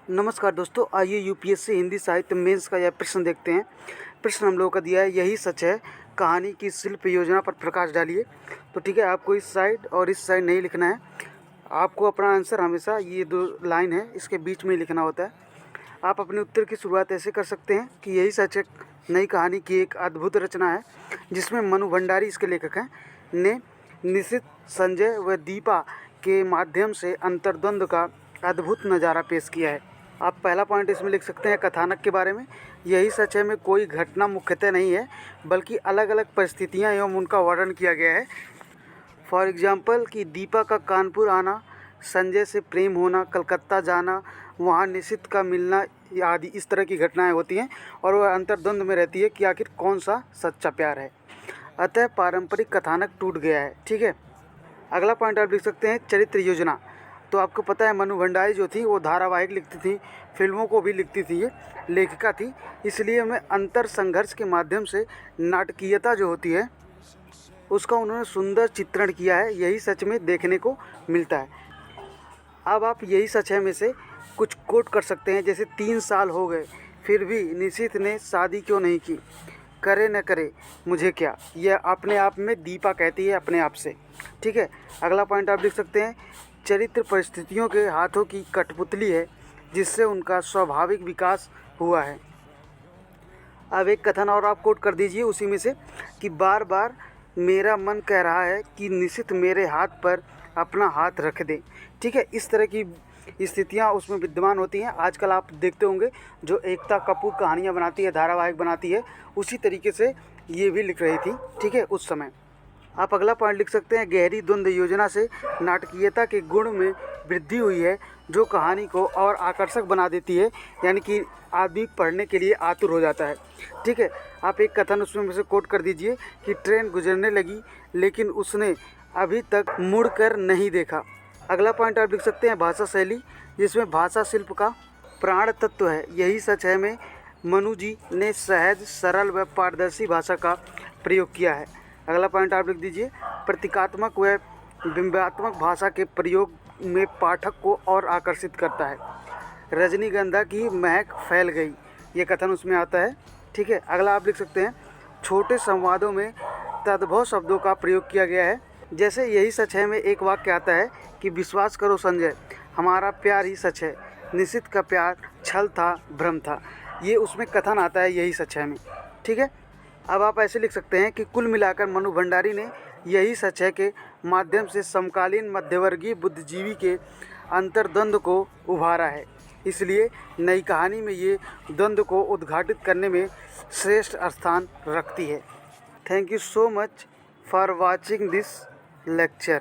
नमस्कार दोस्तों, आइए यूपीएससी हिंदी साहित्य मेंस का यह प्रश्न देखते हैं। प्रश्न हम लोगों का दिया है, यही सच है, कहानी की शिल्प योजना पर प्रकाश डालिए। तो ठीक है, आपको इस साइड और इस साइड नहीं लिखना है। आपको अपना आंसर हमेशा ये दो लाइन है इसके बीच में ही लिखना होता है। आप अपने उत्तर की शुरुआत ऐसे कर सकते हैं कि यही सच है, नई कहानी की एक अद्भुत रचना है जिसमें मनु भंडारी इसके लेखक हैं, ने निशित, संजय व दीपा के माध्यम से अंतर्द्वंद का अद्भुत नज़ारा पेश किया है। आप पहला पॉइंट इसमें लिख सकते हैं कथानक के बारे में। यही सच है में कोई घटना मुख्यतः नहीं है, बल्कि अलग अलग परिस्थितियां एवं उनका वर्णन किया गया है। फॉर एग्जाम्पल कि दीपा का कानपुर आना, संजय से प्रेम होना, कलकत्ता जाना, वहाँ निशित का मिलना आदि इस तरह की घटनाएं होती हैं और वह अंतर्द्वंद में रहती है कि आखिर कौन सा सच्चा प्यार है। अतः पारंपरिक कथानक टूट गया है। ठीक है, अगला पॉइंट आप लिख सकते हैं चरित्र योजना। तो आपको पता है मनु भंडारी जो थी वो धारावाहिक लिखती थी, फिल्मों को भी लिखती थी, ये लेखिका थी। इसलिए हमें अंतर संघर्ष के माध्यम से नाटकीयता जो होती है उसका उन्होंने सुंदर चित्रण किया है। यही सच में देखने को मिलता है। अब आप यही सच है में से कुछ कोट कर सकते हैं, जैसे 3 साल हो गए फिर भी निशित ने शादी क्यों नहीं की, करे न करे मुझे क्या। यह अपने आप में दीपा कहती है अपने आप से। ठीक है, अगला पॉइंट आप लिख सकते हैं चरित्र परिस्थितियों के हाथों की कठपुतली है जिससे उनका स्वाभाविक विकास हुआ है। अब एक कथन और आप कोट कर दीजिए उसी में से कि बार बार मेरा मन कह रहा है कि निशित मेरे हाथ पर अपना हाथ रख दे। ठीक है, इस तरह की स्थितियाँ उसमें विद्यमान होती हैं। आजकल आप देखते होंगे जो एकता कपूर कहानियाँ बनाती है, धारावाहिक बनाती है, उसी तरीके से ये भी लिख रही थी। ठीक है, उस समय। आप अगला पॉइंट लिख सकते हैं गहरी द्वंद्व योजना से नाटकीयता के गुण में वृद्धि हुई है जो कहानी को और आकर्षक बना देती है, यानी कि आदमी पढ़ने के लिए आतुर हो जाता है। ठीक है, आप एक कथन उसमें से कोट कर दीजिए कि ट्रेन गुजरने लगी लेकिन उसने अभी तक मुड़कर नहीं देखा। अगला पॉइंट आप लिख सकते हैं भाषा शैली, जिसमें भाषा शिल्प का प्राण तत्व है। यही सच है में मनु जी ने सहज, सरल व पारदर्शी भाषा का प्रयोग किया है। अगला पॉइंट आप लिख दीजिए प्रतीकात्मक व बिंबात्मक भाषा के प्रयोग में पाठक को और आकर्षित करता है। रजनीगंधा की महक फैल गई, ये कथन उसमें आता है। ठीक है, अगला आप लिख सकते हैं छोटे संवादों में तद्भव शब्दों का प्रयोग किया गया है। जैसे यही सच है में एक वाक्य आता है कि विश्वास करो संजय, हमारा प्यार ही सच है, निशित का प्यार छल था, भ्रम था। ये उसमें कथन आता है यही सच है में। ठीक है, अब आप ऐसे लिख सकते हैं कि कुल मिलाकर मनु भंडारी ने यही सच है के माध्यम से समकालीन मध्यवर्गीय बुद्धिजीवी के अंतर्द्वंद को उभारा है। इसलिए नई कहानी में ये द्वंद्व को उद्घाटित करने में श्रेष्ठ स्थान रखती है। Thank you so much for watching this lecture.